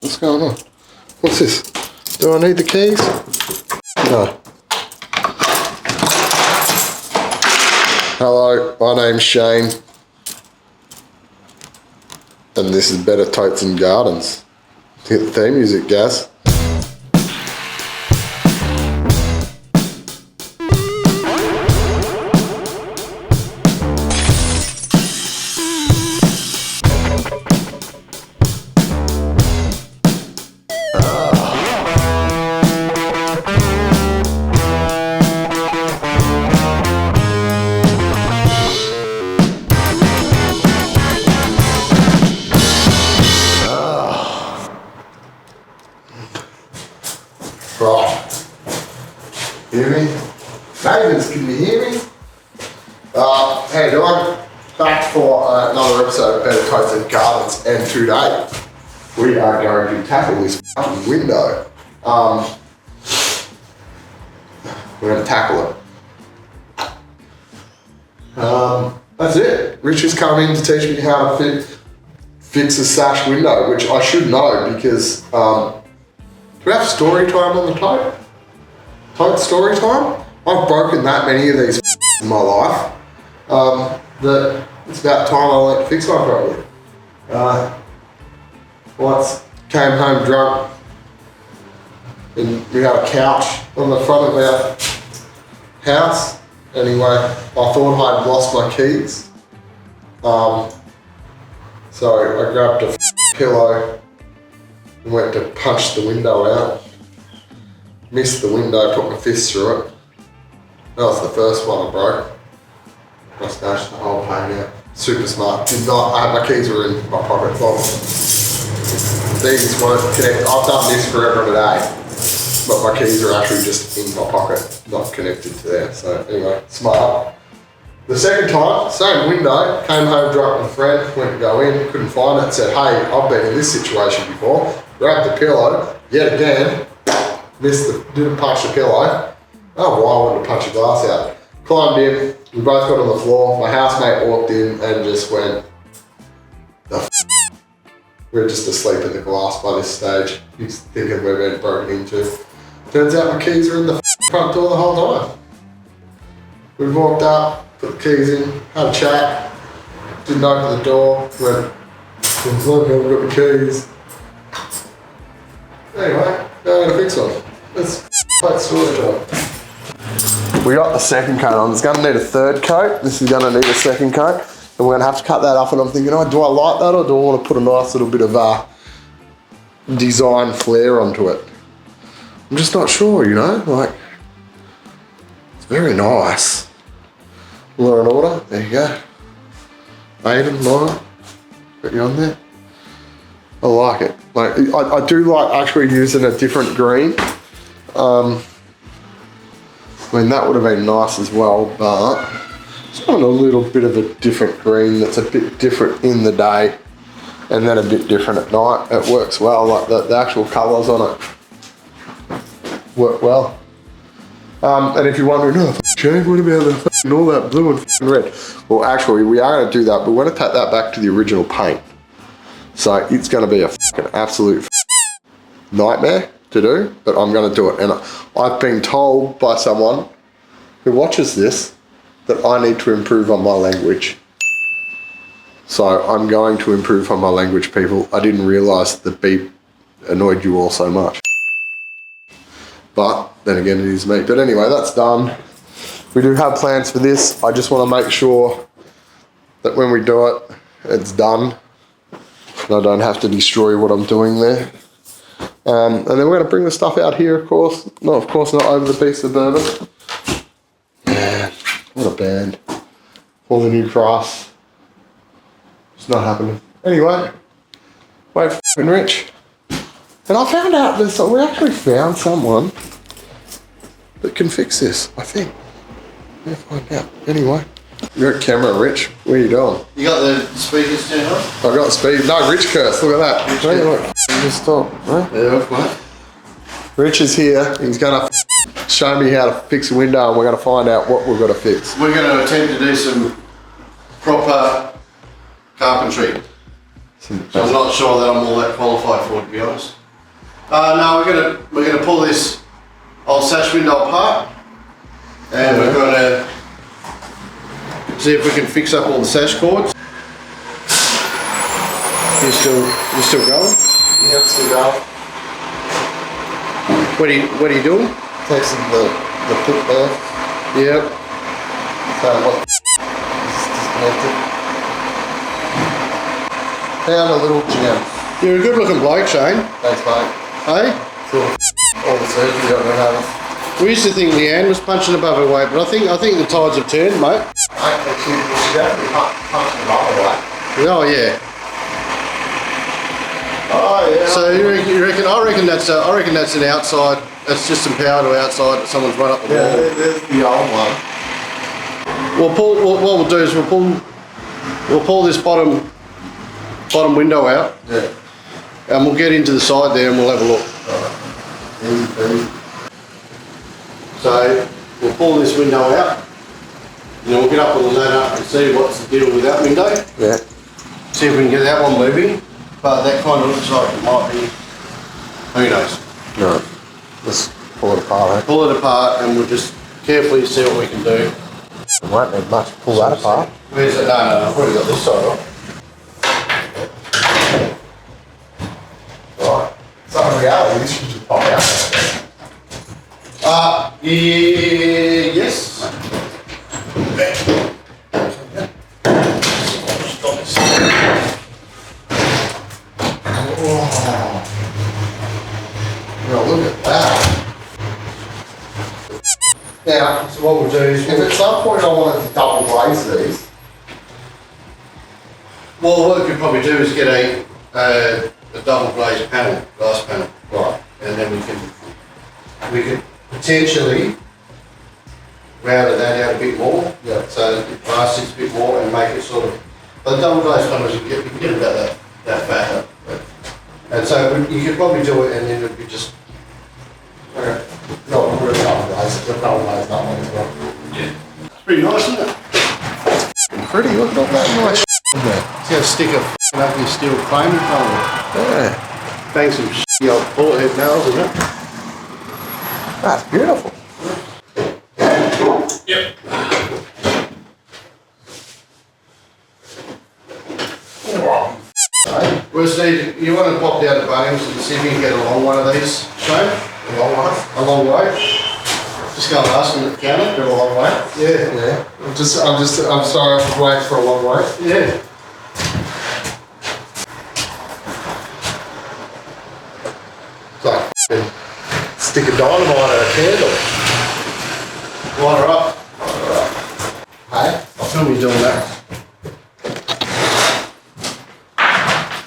What's going on? What's this? Do I need the keys? No. Hello, my name's Shane. And this is Better Totes and Gardens. Hit the theme music, Gaz. Right. Hear me? Neighbours, can you hear me? How you doing? Back for another episode of Better Totes and Gardens, and today we are going to tackle this fucking window. We're going to tackle it. That's it. Rich has come in to teach me how to fix a sash window, which I should know because do we have story time on the tote? Tote story time? I've broken that many of these in my life that it's about time I learned to fix one properly. Once came home drunk and we had a couch on the front of our house. Anyway, I thought I'd lost my keys. So I grabbed a pillow and went to punch the window out. Missed the window, put my fist through it. That was the first one I broke. I smashed the whole pane out. Super smart. Did not, my keys were in my pocket. These weren't connected. I've done this forever and a day, but my keys are actually just in my pocket, not connected to there. So anyway, smart. The second time, same window, came home drunk with a friend, went to go in, couldn't find it, said, hey, I've been in this situation before. Grabbed the pillow, yet again, didn't punch the pillow. Oh, well, I wanted to punch a glass out. Climbed in, we both got on the floor. My housemate walked in and just went, we were just asleep in the glass by this stage. He's thinking we've been broken into. Turns out my keys were in the front door the whole time. We walked up, put the keys in, had a chat, didn't open the door, went, I've got the keys. Anyway, now I'm gonna fix one. Let's play Storytime. We got the second coat on. It's gonna need a third coat. This is gonna need a second coat. And we're gonna have to cut that up, and I'm thinking, oh, do I like that or do I want to put a nice little bit of design flair onto it? I'm just not sure, you know, like, it's very nice. Law and Order, there you go. Aiden, Laura, got you on there. I like it. Like, I do like actually using a different green. I mean, that would have been nice as well, but just want a little bit of a different green that's a bit different in the day and then a bit different at night. It works well, like the actual colours on it work well. And if you're wondering, oh, Shane, what about all that blue and red? Well, actually, we are going to do that, but we're going to take that back to the original paint. So it's going to be a fucking absolute nightmare to do, but I'm going to do it. And I've been told by someone who watches this that I need to improve on my language. So I'm going to improve on my language, people. I didn't realise the beep annoyed you all so much. But then again, it is me. But anyway, that's done. We do have plans for this. I just want to make sure that when we do it, it's done. And I don't have to destroy what I'm doing there. And then we're going to bring the stuff out here, of course. No, of course not over the piece of bourbon. Man, what a band. All the new grass. It's not happening. Anyway, wait for f***ing Rich. And I found out that we actually found someone that can fix this, I think. We'll find out. Anyway. You're at camera, Rich. What are you doing? You got the speakers turned on? I've got speed. No, Rich curse. Look at that. Rich look. Just stop. Right? Yeah, what? Rich is here. He's going to show me how to fix a window, and we're going to find out what we've got to fix. We're going to attempt to do some proper carpentry. So I'm not sure that I'm all that qualified for it, to be honest. No, we're gonna pull this old sash window apart, and we're gonna see if we can fix up all the sash cords. You still going? Yeah, it's still going. What are you doing? Texting the clip there. Yep. So what? It's disconnected. Found a little gem. You're a good looking bloke, Shane. Thanks, mate. Hey? Sort of all the surgery I've been having. We used to think Leanne was punching above her weight, but I think the tides have turned, mate. She definitely punching above her weight. Oh yeah. Oh yeah. So you reckon? I reckon that's an outside. That's just some power to outside that someone's run up the Yeah, wall. there's the old one. What we'll do is we'll pull this bottom window out, Yeah. and we'll get into the side there and we'll have a look. Easy. So we'll pull this window out, and then we'll get up on the ladder and see what's the deal with that window. Yeah. See if we can get that one moving. But that kind of looks like it might be. Who knows? No. Let's pull it apart, eh? Pull it apart and we'll just carefully see what we can do. We won't need much to pull that apart. Where's it? No, I've already got this side off. Right. So in reality, this should just pop out. Yes. Well, look at that. Now, So what we'll do is if at some point I wanted to double glaze these, well, what we could probably do is get a double glazed panel, glass panel, right, and then we could potentially round that out a bit more. Yeah. So it lasts a bit more and make it sort of. But the double glazed panels you can get about that fat. And so you could probably do it, and then it would be just. okay. No, we're going to double glaze it. We'll double glaze that one as well. Yeah. It's pretty nice, isn't it? Pretty, look at all that nice in there. It's going to stick a ugly steel frame in front of it. Yeah. Bang some old bullet head nails, isn't it? That's beautiful. Yep. Well, Steve, you want to pop down to Bunnings and see if you can get a long one of these, Shane? A long one? A long way. Just go and ask them at the counter. Go a long way? Yeah. Yeah. I'm sorry I've waited for a long way. Yeah. It's like f***ing stick a dynamite at a candle. Light her up. Hey? I'll film you doing that.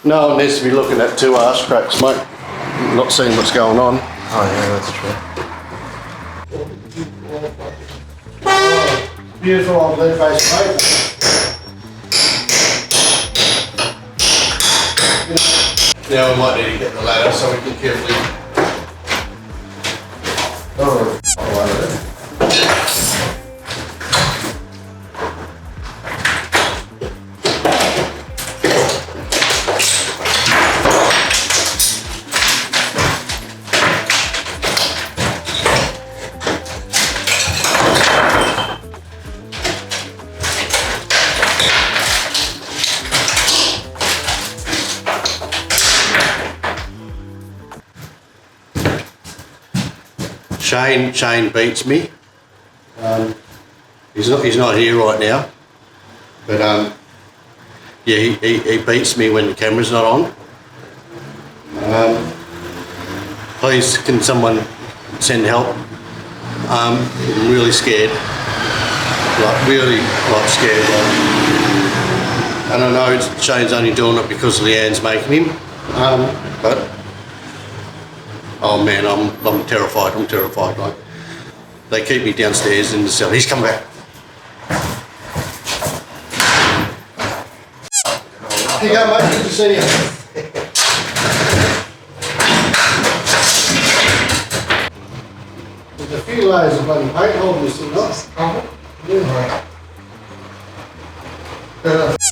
No one needs to be looking at two arse cracks, mate. Not seeing what's going on. Oh yeah, that's true. Beautiful old lead face paint. Now we might need to get the ladder so we can carefully. Oh, I like it. Shane beats me. He's not here right now, but yeah, he beats me when the camera's not on. Please, can someone send help? I'm really scared, really scared. And I know Shane's only doing it because Leanne's making him, but. Oh man, I'm terrified. I'm terrified. Like they keep me downstairs in the cell. He's come back. Here you go, mate. Good to see you. There's a few layers of bloody paint holding this thing up.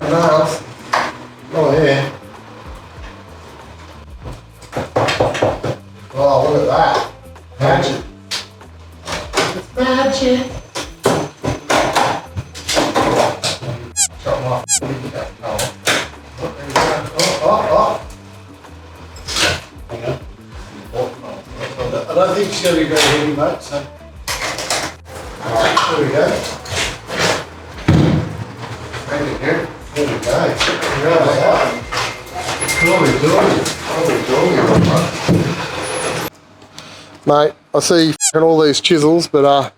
Nails. Oh yeah. Oh, look at that. Magic. It's magic. Shut my oh. Hang on. I don't think it's going to be very heavy, mate, so. Alright, there we go. There we go. There we go. Mate, I see all these chisels, but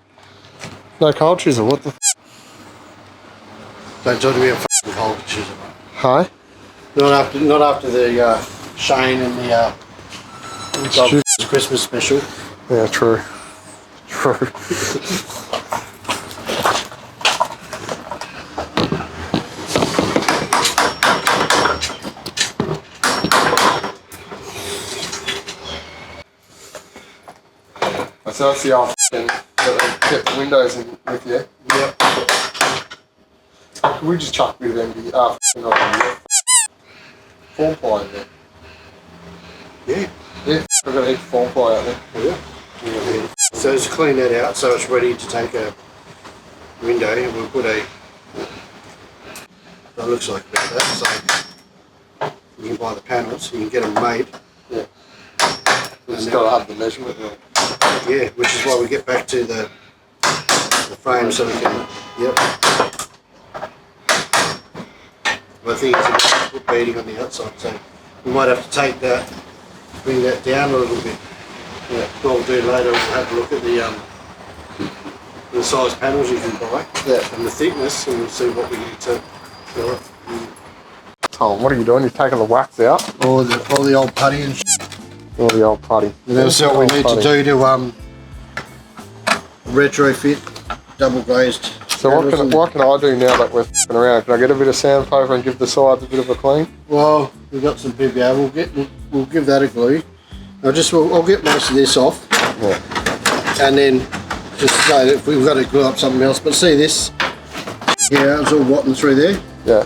no cold chisel. What the Don't talk to me about f***ing cold chisel, mate. Hi? Not after the Shane and the dog's Christmas special. Yeah, true. True. So that's the old f***ing that they kept the windows in with you. Yep. Can we just chuck a bit of MD, form ply in there? Yeah. Yeah, I've got a heap of form ply out there. Yeah. So just clean that out so it's ready to take a window, and we'll put a, that looks like about that, so you can buy the panels, you can get them made. Yeah. We just got to have the measurement. Yeah, which is why we get back to the frame so we can, yep. But I think it's about to put beading on the outside, so we might have to take that, bring that down a little bit. Yeah. What we'll do later, we'll have a look at the size panels you can buy, Yeah. and the thickness, and we'll see what we need to fill it. Tom, what are you doing? You're taking the wax out? All the old putty and shit. All the old putty. And that's what we need to do to retrofit double glazed. So what can I do now that we're f***ing around? Can I get a bit of sandpaper and give the sides a bit of a clean? Well, we've got some PVA. We'll give that a glue. I'll get most of this off. Yeah. And then just so that we've got to glue up something else. But see this? Yeah, it's all rotten through there. Yeah.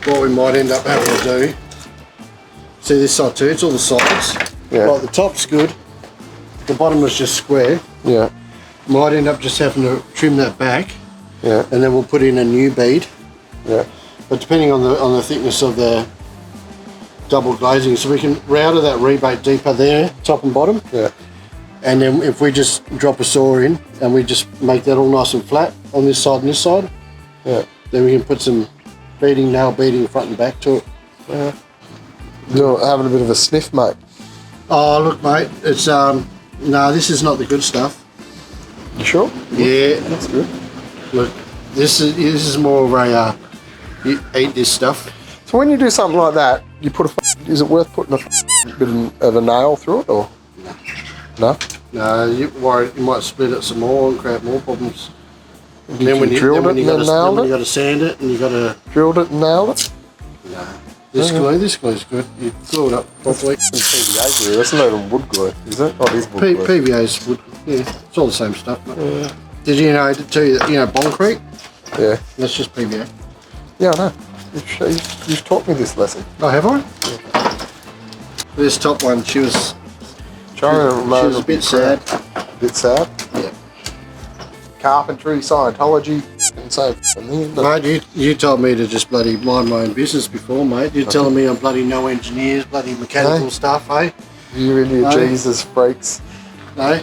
What we might end up having to do. See this side too? It's all the sides. Yeah. Right, the top's good. The bottom was just square. Yeah. Might end up just having to trim that back. Yeah. And then we'll put in a new bead. Yeah. But depending on the thickness of the double glazing, so we can router that rebate deeper there, top and bottom. Yeah. And then if we just drop a saw in and we just make that all nice and flat on this side and this side, Yeah. then we can put some nail beading front and back to it. Yeah. You're having a bit of a sniff, mate. Oh look, mate, it's no, this is not the good stuff. You sure? Yeah, That's good. look, this is more of a you eat this stuff. So when you do something like that, you put is it worth putting a bit of a nail through it, or? No. No, you might split it some more and create more problems. And then when you drilled it and then nailed it? You got to sand it and you got to. Drilled it and nailed it? No. This glue's good. You glue it up properly. PVA glue, that's not even wood glue, is it? Oh, it is wood glue. PVA's wood. Yeah, it's all the same stuff. Mate. Yeah. Did you know? Tell you that Concrete? Yeah. That's just PVA. Yeah, I know. You've taught me this lesson. Oh, have I? Yeah. This top one, she was a bit sad. A bit sad? Yeah. Carpentry, Scientology, and so Mate, you told me to just bloody mind my own business before, mate. You're telling me I'm bloody no engineers, bloody mechanical stuff, eh? You and your Jesus freaks. No?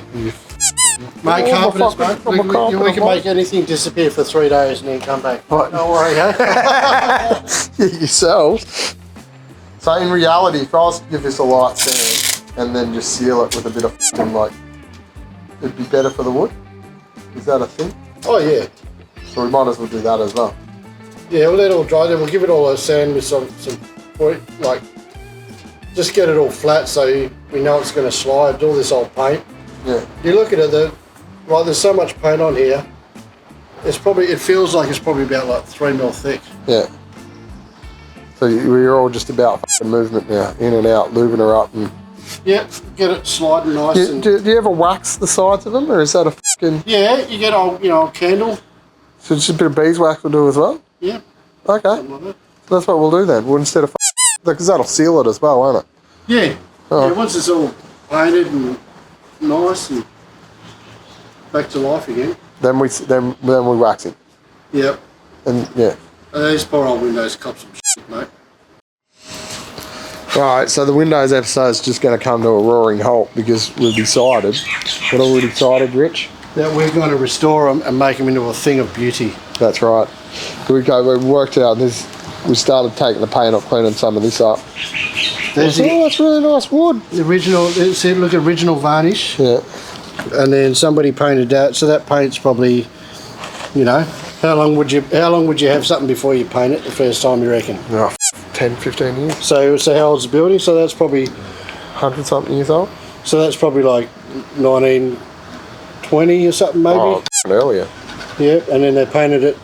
Mate, confidence, mate. We can make anything disappear for 3 days and then come back. What? Don't worry, eh? Yourselves. So in reality, if I was to give this a light sand and then just seal it with a bit of f***ing it'd be better for the wood? Is that a thing? Oh, yeah. So we might as well do that as well. Yeah, we'll let it all dry, then we'll give it all a sand with some just get it all flat so we know it's going to slide, all this old paint. Yeah. You look at it, there's so much paint on here, it feels like it's probably about like 3 mil thick. Yeah. So we're all just about f***ing movement now, in and out, lubing her up. And yeah, get it sliding nice. Do you ever wax the sides of them, or is that a f***ing... Yeah, you get old candle. So just a bit of beeswax will do as well? Yeah. Okay. Something like that. So that's what we'll do then. We'll instead of because that'll seal it as well, won't it? Yeah. Oh. Yeah, once it's all painted and nice and back to life again. Then we wax it. Yep. And yeah. These poor old windows cop some shit, mate. Alright, so the Windows episode is just going to come to a roaring halt because we've decided. What have we decided, Rich? That we're going to restore them and make them into a thing of beauty. That's right. We worked out this. We started taking the paint off, cleaning some of this up. There's that's really nice wood. the original, see, look, original varnish. Yeah. And then somebody painted that, so that paint's probably, you know, how long would you have something before you paint it the first time, you reckon? Oh, 10, 15 years. So how old's the building? So that's probably 100 something years old. So that's probably like 1920 or something, maybe. Oh, earlier. Yeah, and then they painted it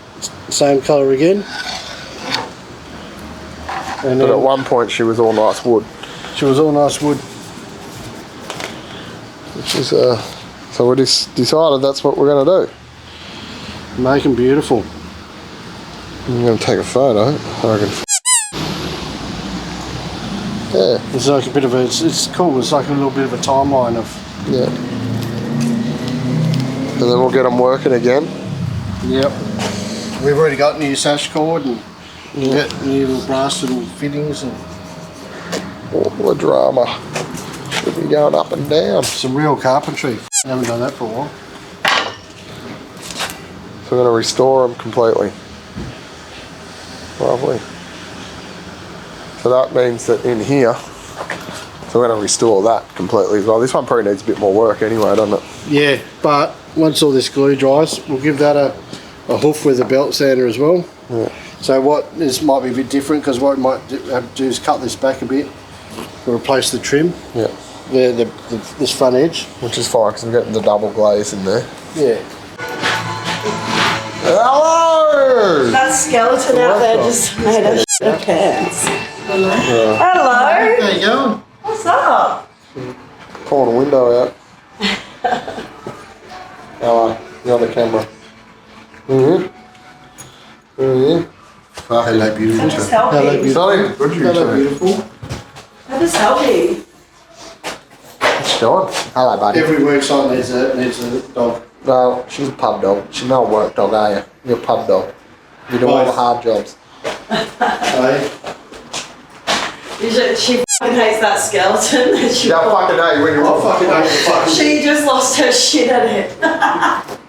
same colour again. And But then at one point she was all nice wood. she was all nice wood. Which is so we just decided that's what we're going to do. Make them beautiful. I'm going to take a photo. I reckon. Yeah. It's like a bit of a, it's cool, it's like a little bit of a timeline of... Yeah. And then we'll get them working again. Yep. We've already got new sash cord and got new little brass little fittings and All the drama should be going up and down. some real carpentry. Haven't done that for a while. So we're going to restore them completely. Lovely. So that means that in here, so we're going to restore that completely as well. This one probably needs a bit more work anyway, doesn't it? Yeah, but once all this glue dries, we'll give that a hoof with a belt sander as well. Yeah. So this might be a bit different because what we might have to do is cut this back a bit. We'll replace the trim, Yeah. this front edge. Which is fine because we're getting the double glaze in there. Yeah. Hello! That skeleton out there just made a shit of pants. Hello. There you go. What's up? Pulling a window out. Hello. You're on the camera. Mm-hmm. Mm-hmm. Hello, beautiful. Just help Hello, me. beautiful. Sorry, good you Hello, too. beautiful. How does help me? What's going? Hello, buddy. Every worksite needs a dog. No, she's a pub dog. She's not a work dog, are you? You're a pub dog. You do all the hard jobs. Hey. She fucking hates that skeleton. That she Yeah, fucking hate when you're I all fucking hate the fucking... She just lost her shit at it.